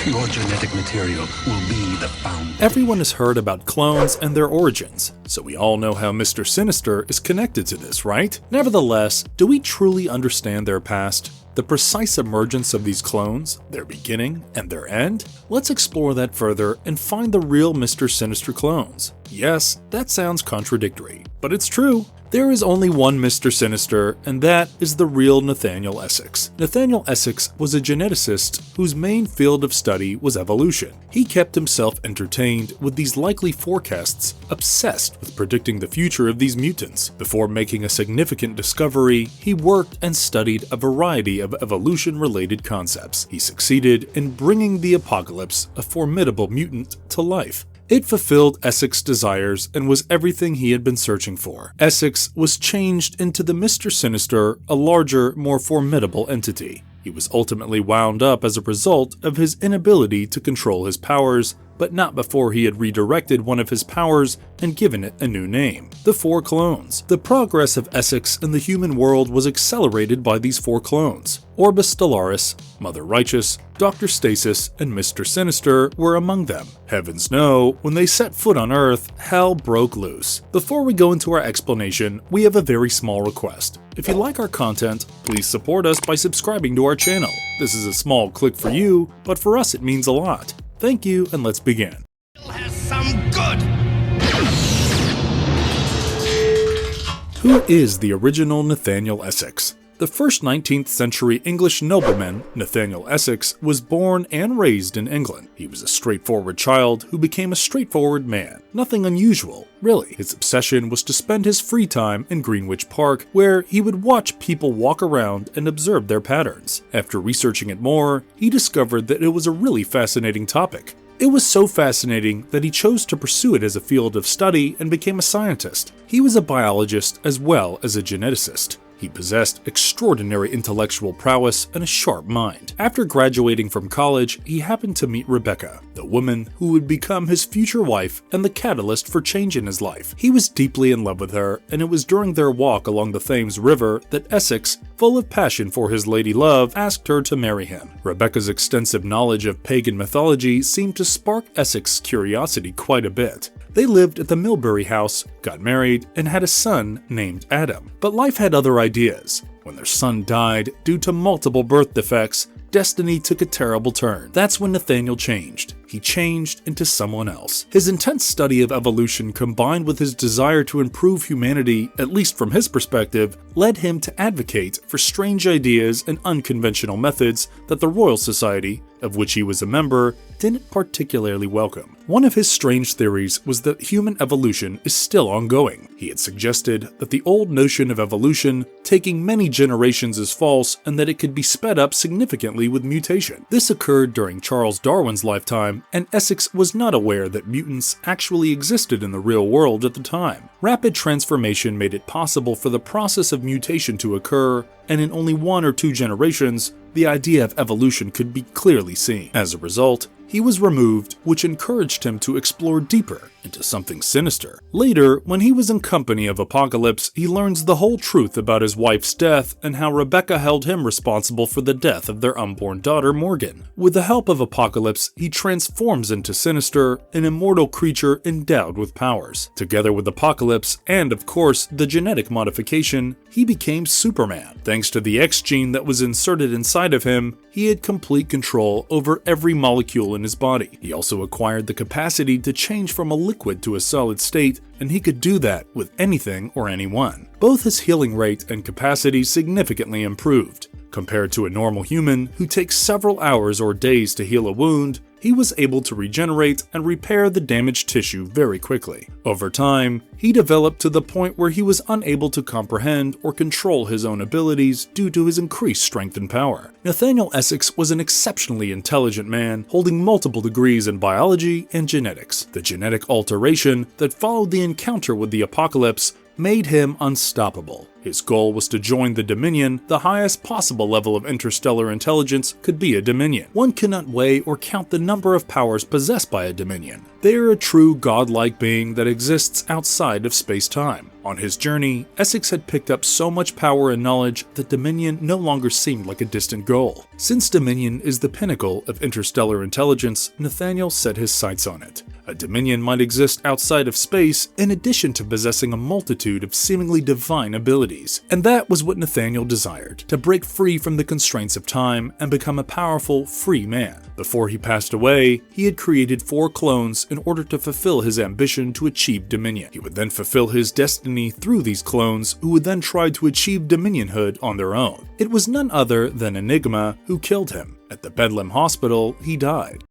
Your genetic material will be the foundation. Everyone has heard about clones and their origins, so we all know how Mr. Sinister is connected to this, right? Nevertheless, do we truly understand their past? The precise emergence of these clones, their beginning, and their end? Let's explore that further and find the real Mr. Sinister clones. Yes, that sounds contradictory, but it's true. There is only one Mr. Sinister, and that is the real Nathaniel Essex. Nathaniel Essex was a geneticist whose main field of study was evolution. He kept himself entertained with these likely forecasts, obsessed with predicting the future of these mutants. Before making a significant discovery, he worked and studied a variety of evolution-related concepts. He succeeded in bringing the apocalypse, a formidable mutant, to life. It fulfilled Essex's desires and was everything he had been searching for. Essex was changed into the Mr. Sinister, a larger, more formidable entity. He was ultimately wound up as a result of his inability to control his powers, but not before he had redirected one of his powers and given it a new name: the Four Clones. The progress of Essex in the human world was accelerated by these four clones. Orbis Stellaris, Mother Righteous, Dr. Stasis, and Mr. Sinister were among them. Heavens know, when they set foot on Earth, hell broke loose. Before we go into our explanation, we have a very small request. If you like our content, please support us by subscribing to our channel. This is a small click for you, but for us it means a lot. Thank you, and let's begin. Has some good. Who is the original Nathaniel Essex? The first 19th century English nobleman, Nathaniel Essex, was born and raised in England. He was a straightforward child who became a straightforward man. Nothing unusual, really. His obsession was to spend his free time in Greenwich Park, where he would watch people walk around and observe their patterns. After researching it more, he discovered that it was a really fascinating topic. It was so fascinating that he chose to pursue it as a field of study and became a scientist. He was a biologist as well as a geneticist. He possessed extraordinary intellectual prowess and a sharp mind. After graduating from college, he happened to meet Rebecca, the woman who would become his future wife and the catalyst for change in his life. He was deeply in love with her, and it was during their walk along the Thames River that Essex, full of passion for his lady love, asked her to marry him. Rebecca's extensive knowledge of pagan mythology seemed to spark Essex's curiosity quite a bit. They lived at the Milbury house, got married, and had a son named Adam. But life had other ideas. When their son died due to multiple birth defects, destiny took a terrible turn. That's when Nathaniel changed. He changed into someone else. His intense study of evolution combined with his desire to improve humanity, at least from his perspective, led him to advocate for strange ideas and unconventional methods that the Royal Society, of which he was a member, didn't particularly welcome. One of his strange theories was that human evolution is still ongoing. He had suggested that the old notion of evolution taking many generations is false and that it could be sped up significantly with mutation. This occurred during Charles Darwin's lifetime, and Essex was not aware that mutants actually existed in the real world at the time. Rapid transformation made it possible for the process of mutation to occur, and in only 1 or 2 generations, the idea of evolution could be clearly seen. As a result, he was removed, which encouraged him to explore deeper into something sinister. Later, when he was in company of Apocalypse, he learns the whole truth about his wife's death and how Rebecca held him responsible for the death of their unborn daughter, Morgan. With the help of Apocalypse, he transforms into Sinister, an immortal creature endowed with powers. Together with Apocalypse, and of course, the genetic modification, he became Superman. Thanks to the X gene that was inserted inside of him, he had complete control over every molecule in his body. He also acquired the capacity to change from a liquid to a solid state, and he could do that with anything or anyone. Both his healing rate and capacity significantly improved. Compared to a normal human who takes several hours or days to heal a wound, he was able to regenerate and repair the damaged tissue very quickly. Over time, he developed to the point where he was unable to comprehend or control his own abilities due to his increased strength and power. Nathaniel Essex was an exceptionally intelligent man, holding multiple degrees in biology and genetics. The genetic alteration that followed the encounter with the Apocalypse made him unstoppable. His goal was to join the Dominion. The highest possible level of interstellar intelligence could be a Dominion. One cannot weigh or count the number of powers possessed by a Dominion. They are a true godlike being that exists outside of space-time. On his journey, Essex had picked up so much power and knowledge that Dominion no longer seemed like a distant goal. Since Dominion is the pinnacle of interstellar intelligence, Nathaniel set his sights on it. A Dominion might exist outside of space in addition to possessing a multitude of seemingly divine abilities. And that was what Nathaniel desired, to break free from the constraints of time and become a powerful, free man. Before he passed away, he had created 4 clones in order to fulfill his ambition to achieve Dominion. He would then fulfill his destiny through these clones, who would then try to achieve Dominionhood on their own. It was none other than Enigma who killed him. At the Bedlam Hospital, he died.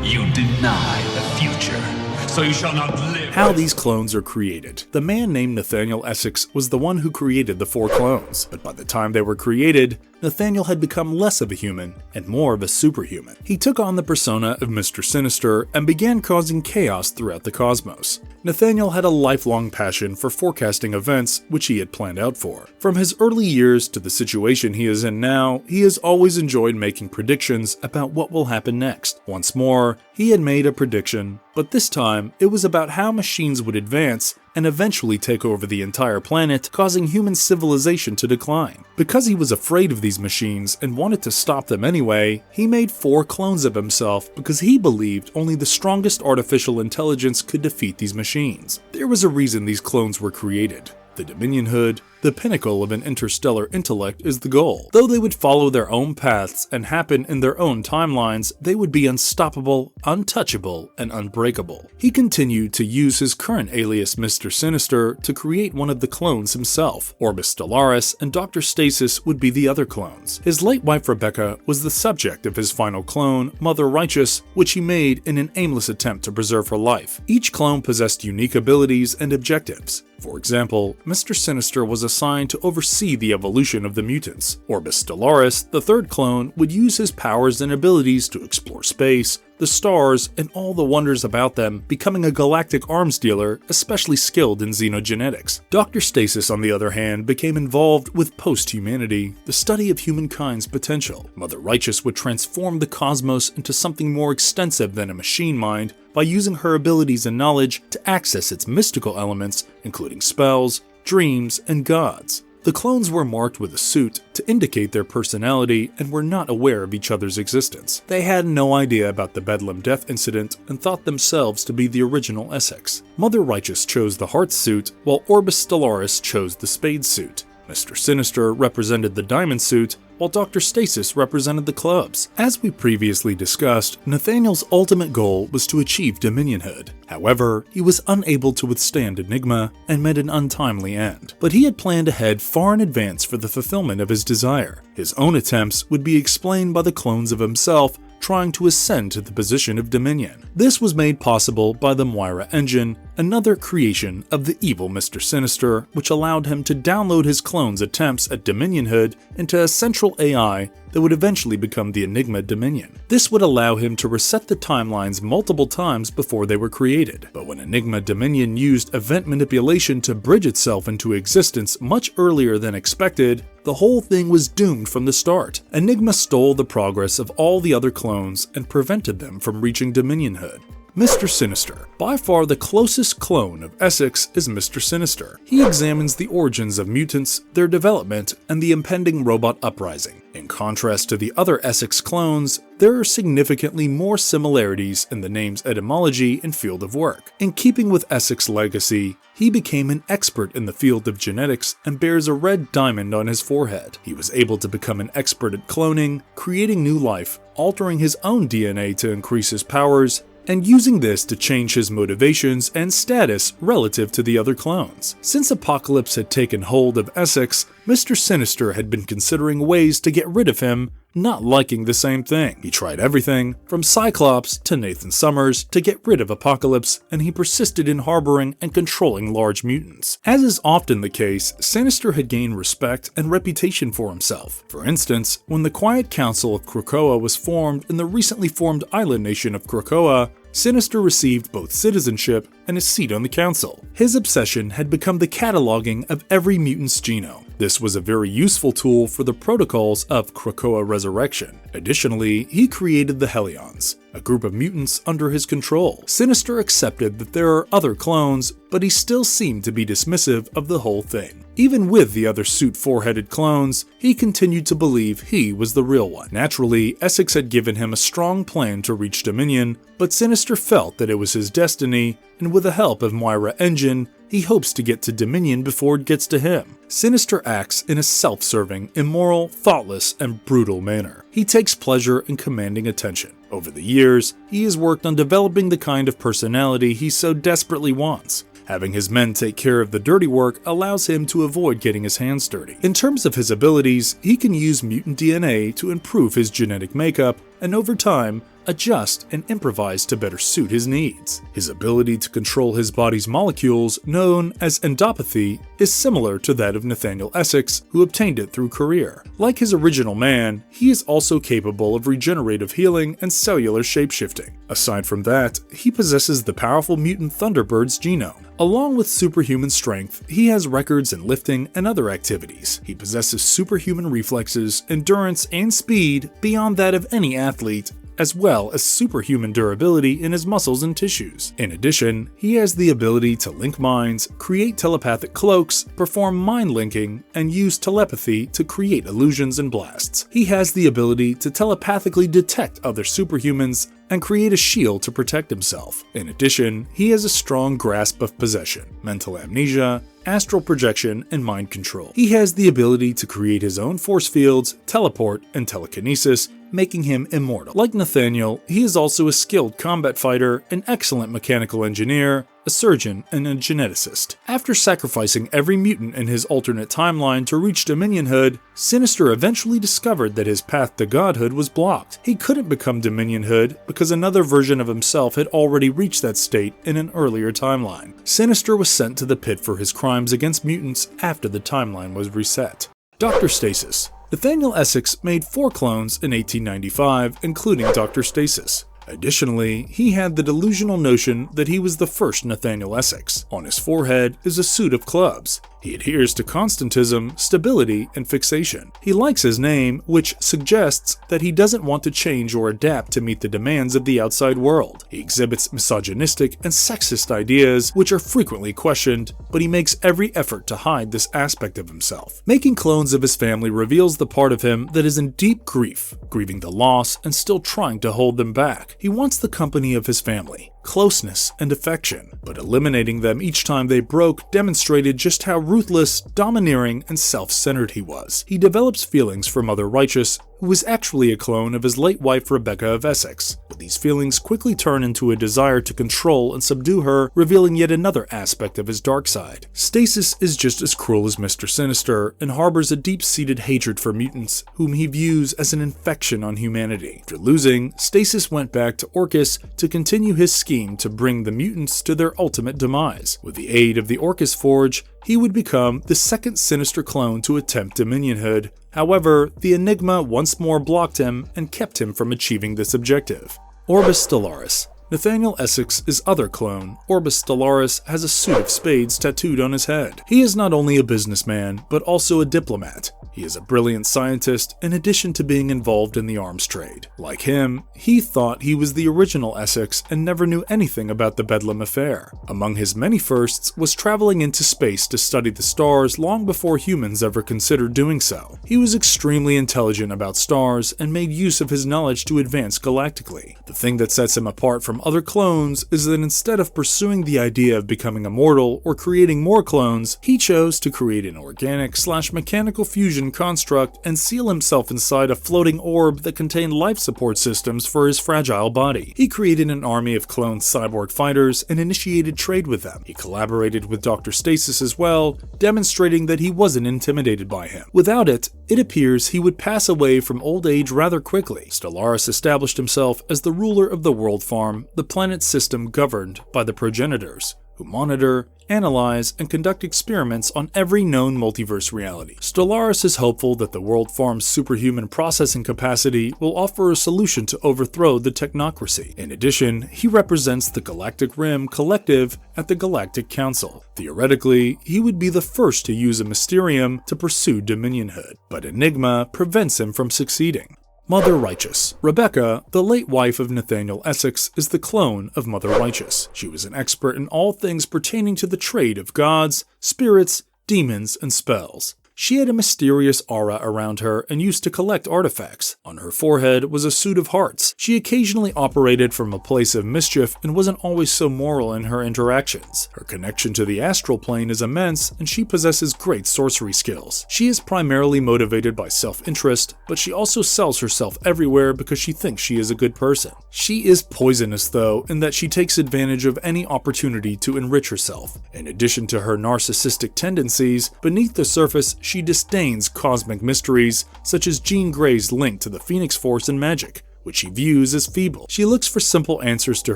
You deny the future, so you shall not live. How these clones are created. The man named Nathaniel Essex was the one who created the 4 clones, but by the time they were created, Nathaniel had become less of a human and more of a superhuman. He took on the persona of Mister Sinister and began causing chaos throughout the cosmos. Nathaniel had a lifelong passion for forecasting events which he had planned out for. From his early years to the situation he is in now, he has always enjoyed making predictions about what will happen next. Once more, he had made a prediction, but this time it was about how machines would advance and eventually take over the entire planet, causing human civilization to decline. Because he was afraid of these machines and wanted to stop them anyway, he made 4 clones of himself because he believed only the strongest artificial intelligence could defeat these machines. There was a reason these clones were created. The Dominionhood, the pinnacle of an interstellar intellect, is the goal. Though they would follow their own paths and happen in their own timelines, they would be unstoppable, untouchable, and unbreakable. He continued to use his current alias Mister Sinister to create one of the clones himself. Orbis Stellaris and Dr. Stasis would be the other clones. His late wife Rebecca was the subject of his final clone, Mother Righteous, which he made in an aimless attempt to preserve her life. Each clone possessed unique abilities and objectives. For example, Mr. Sinister was assigned to oversee the evolution of the mutants. Orbis Stellaris, the 3rd clone, would use his powers and abilities to explore space, the stars, and all the wonders about them, becoming a galactic arms dealer, especially skilled in xenogenetics. Dr. Stasis, on the other hand, became involved with post-humanity, the study of humankind's potential. Mother Righteous would transform the cosmos into something more extensive than a machine mind by using her abilities and knowledge to access its mystical elements, including spells, dreams, and gods. The clones were marked with a suit to indicate their personality and were not aware of each other's existence. They had no idea about the Bedlam death incident and thought themselves to be the original Essex. Mother Righteous chose the Heart suit, while Orbis Stellaris chose the Spade suit. Mr. Sinister represented the Diamond suit, while Dr. Stasis represented the clubs. As we previously discussed, Nathaniel's ultimate goal was to achieve Dominionhood. However, he was unable to withstand Enigma and met an untimely end. But he had planned ahead far in advance for the fulfillment of his desire. His own attempts would be explained by the clones of himself trying to ascend to the position of Dominion. This was made possible by the Moira engine, another creation of the evil Mister Sinister, which allowed him to download his clones' attempts at Dominionhood into a central AI that would eventually become the Enigma Dominion. This would allow him to reset the timelines multiple times before they were created. But when Enigma Dominion used event manipulation to bridge itself into existence much earlier than expected, the whole thing was doomed from the start. Enigma stole the progress of all the other clones and prevented them from reaching Dominionhood. Mr. Sinister. By far the closest clone of Essex is Mr. Sinister. He examines the origins of mutants, their development, and the impending robot uprising. In contrast to the other Essex clones, there are significantly more similarities in the name's etymology and field of work. In keeping with Essex's legacy, he became an expert in the field of genetics and bears a red diamond on his forehead. He was able to become an expert at cloning, creating new life, altering his own DNA to increase his powers, and using this to change his motivations and status relative to the other clones. Since Apocalypse had taken hold of Essex, Mr. Sinister had been considering ways to get rid of him, not liking the same thing. He tried everything, from Cyclops to Nathan Summers, to get rid of Apocalypse, and he persisted in harboring and controlling large mutants. As is often the case, Sinister had gained respect and reputation for himself. For instance, when the Quiet Council of Krakoa was formed in the recently formed island nation of Krakoa, Sinister received both citizenship and a seat on the council. His obsession had become the cataloging of every mutant's genome. This was a very useful tool for the protocols of Krakoa Resurrection. Additionally, he created the Hellions, a group of mutants under his control. Sinister accepted that there are other clones, but he still seemed to be dismissive of the whole thing. Even with the other suit four-headed clones, he continued to believe he was the real one. Naturally, Essex had given him a strong plan to reach Dominion, but Sinister felt that it was his destiny, and with the help of Moira Engine, he hopes to get to Dominion before it gets to him. Sinister acts in a self-serving, immoral, thoughtless, and brutal manner. He takes pleasure in commanding attention. Over the years, he has worked on developing the kind of personality he so desperately wants. Having his men take care of the dirty work allows him to avoid getting his hands dirty. In terms of his abilities, he can use mutant DNA to improve his genetic makeup, and over time, adjust and improvise to better suit his needs. His ability to control his body's molecules, known as endopathy, is similar to that of Nathaniel Essex, who obtained it through career. Like his original man, he is also capable of regenerative healing and cellular shapeshifting. Aside from that, he possesses the powerful mutant Thunderbird's genome. Along with superhuman strength, he has records in lifting and other activities. He possesses superhuman reflexes, endurance, and speed beyond that of any athlete, as well as superhuman durability in his muscles and tissues. In addition, he has the ability to link minds, create telepathic cloaks, perform mind linking, and use telepathy to create illusions and blasts. He has the ability to telepathically detect other superhumans and create a shield to protect himself. In addition, he has a strong grasp of possession, mental amnesia, astral projection, and mind control. He has the ability to create his own force fields, teleport, and telekinesis, making him immortal. Like Nathaniel, he is also a skilled combat fighter, an excellent mechanical engineer, a surgeon, and a geneticist. After sacrificing every mutant in his alternate timeline to reach Dominionhood, Sinister eventually discovered that his path to godhood was blocked. He couldn't become Dominionhood because another version of himself had already reached that state in an earlier timeline. Sinister was sent to the pit for his crimes against mutants after the timeline was reset. Dr. Stasis. Nathaniel Essex made 4 clones in 1895, including Dr. Stasis. Additionally, he had the delusional notion that he was the first Nathaniel Essex. On his forehead is a suit of clubs. He adheres to constantism, stability, and fixation. He likes his name, which suggests that he doesn't want to change or adapt to meet the demands of the outside world. He exhibits misogynistic and sexist ideas, which are frequently questioned, but he makes every effort to hide this aspect of himself. Making clones of his family reveals the part of him that is in deep grief, grieving the loss and still trying to hold them back. He wants the company of his family, closeness, and affection, but eliminating them each time they broke demonstrated just how ruthless, domineering, and self-centered he was. He develops feelings for Mother Righteous, who was actually a clone of his late wife Rebecca of Essex, but these feelings quickly turn into a desire to control and subdue her, revealing yet another aspect of his dark side. Stasis is just as cruel as Mister Sinister and harbors a deep-seated hatred for mutants, whom he views as an infection on humanity. After losing, Stasis went back to Orcus to continue his scheme to bring the mutants to their ultimate demise. With the aid of the Orcus Forge, he would become the second Sinister clone to attempt Dominionhood. However, the Enigma once more blocked him and kept him from achieving this objective. Orbis Stellaris. Nathaniel Essex's other clone, Orbis Stellaris, has a suit of spades tattooed on his head. He is not only a businessman, but also a diplomat. He is a brilliant scientist in addition to being involved in the arms trade. Like him, he thought he was the original Essex and never knew anything about the Bedlam affair. Among his many firsts was traveling into space to study the stars long before humans ever considered doing so. He was extremely intelligent about stars and made use of his knowledge to advance galactically. The thing that sets him apart from other clones is that instead of pursuing the idea of becoming immortal or creating more clones, he chose to create an organic/mechanical fusion construct and seal himself inside a floating orb that contained life support systems for his fragile body. He created an army of clone cyborg fighters and initiated trade with them. He collaborated with Dr. Stasis as well, demonstrating that he wasn't intimidated by him. Without it, it appears he would pass away from old age rather quickly. Stellaris established himself as the ruler of the World Farm, the planet system governed by the progenitors, who monitor, analyze, and conduct experiments on every known multiverse reality. Stellaris is hopeful that the World Farm's superhuman processing capacity will offer a solution to overthrow the technocracy. In addition, he represents the Galactic Rim Collective at the Galactic Council. Theoretically, he would be the first to use a Mysterium to pursue Dominionhood, but Enigma prevents him from succeeding. Mother Righteous. Rebecca, the late wife of Nathaniel Essex, is the clone of Mother Righteous. She was an expert in all things pertaining to the trade of gods, spirits, demons, and spells. She had a mysterious aura around her and used to collect artifacts. On her forehead was a suit of hearts. She occasionally operated from a place of mischief and wasn't always so moral in her interactions. Her connection to the astral plane is immense, and she possesses great sorcery skills. She is primarily motivated by self-interest, but she also sells herself everywhere because she thinks she is a good person. She is poisonous though, in that she takes advantage of any opportunity to enrich herself. In addition to her narcissistic tendencies, beneath the surface she disdains cosmic mysteries, such as Jean Grey's link to the Phoenix Force and magic, which she views as feeble. She looks for simple answers to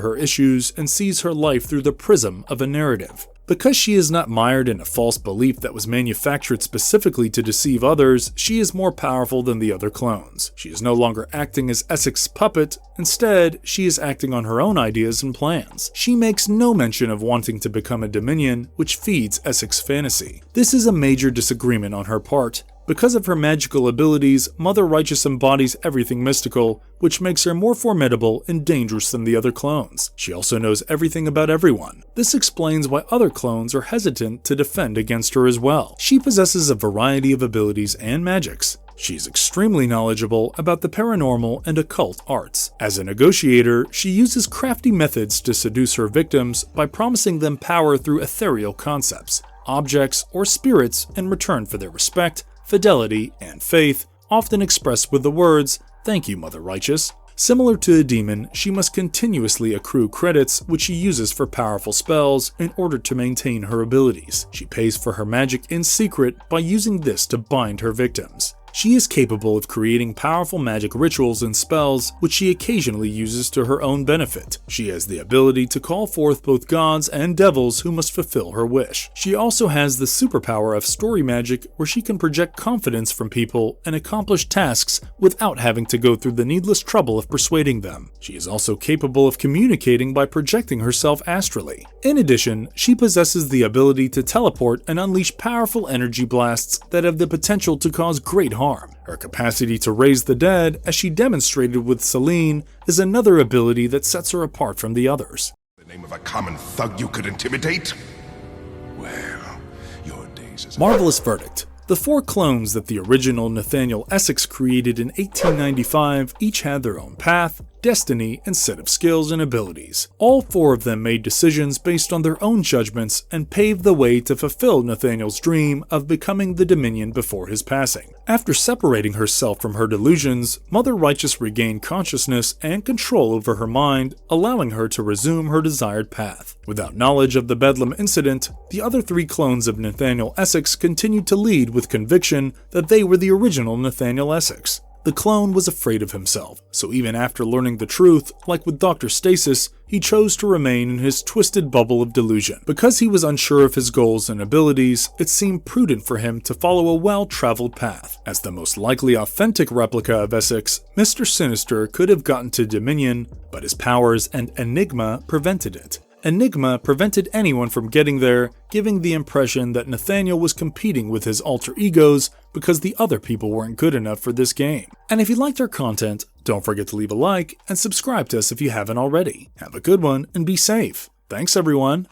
her issues and sees her life through the prism of a narrative. Because she is not mired in a false belief that was manufactured specifically to deceive others, she is more powerful than the other clones. She is no longer acting as Essex's puppet, instead, she is acting on her own ideas and plans. She makes no mention of wanting to become a Dominion, which feeds Essex's fantasy. This is a major disagreement on her part. Because of her magical abilities, Mother Righteous embodies everything mystical, which makes her more formidable and dangerous than the other clones. She also knows everything about everyone. This explains why other clones are hesitant to defend against her as well. She possesses a variety of abilities and magics. She is extremely knowledgeable about the paranormal and occult arts. As a negotiator, she uses crafty methods to seduce her victims by promising them power through ethereal concepts, objects, or spirits in return for their respect, fidelity, and faith, often expressed with the words, "Thank you, Mother Righteous." Similar to a demon, she must continuously accrue credits, which she uses for powerful spells in order to maintain her abilities. She pays for her magic in secret by using this to bind her victims. She is capable of creating powerful magic rituals and spells, which she occasionally uses to her own benefit. She has the ability to call forth both gods and devils who must fulfill her wish. She also has the superpower of story magic, where she can project confidence from people and accomplish tasks without having to go through the needless trouble of persuading them. She is also capable of communicating by projecting herself astrally. In addition, she possesses the ability to teleport and unleash powerful energy blasts that have the potential to cause great harm. Her capacity to raise the dead, as she demonstrated with Selene, is another ability that sets her apart from the others. The name of a common thug you could intimidate? Well, your days as Marvelous verdict. The 4 clones that the original Nathaniel Essex created in 1895 each had their own path, destiny, and set of skills and abilities. All 4 of them made decisions based on their own judgments and paved the way to fulfill Nathaniel's dream of becoming the Dominion before his passing. After separating herself from her delusions, Mother Righteous regained consciousness and control over her mind, allowing her to resume her desired path. Without knowledge of the Bedlam incident, the other 3 clones of Nathaniel Essex continued to lead with conviction that they were the original Nathaniel Essex. The clone was afraid of himself, so even after learning the truth, like with Dr. Stasis, he chose to remain in his twisted bubble of delusion. Because he was unsure of his goals and abilities, it seemed prudent for him to follow a well-traveled path. As the most likely authentic replica of Essex, Mr. Sinister could have gotten to Dominion, but his powers and Enigma prevented it. Enigma prevented anyone from getting there, giving the impression that Nathaniel was competing with his alter egos because the other people weren't good enough for this game. And if you liked our content, don't forget to leave a like and subscribe to us if you haven't already. Have a good one and be safe. Thanks everyone.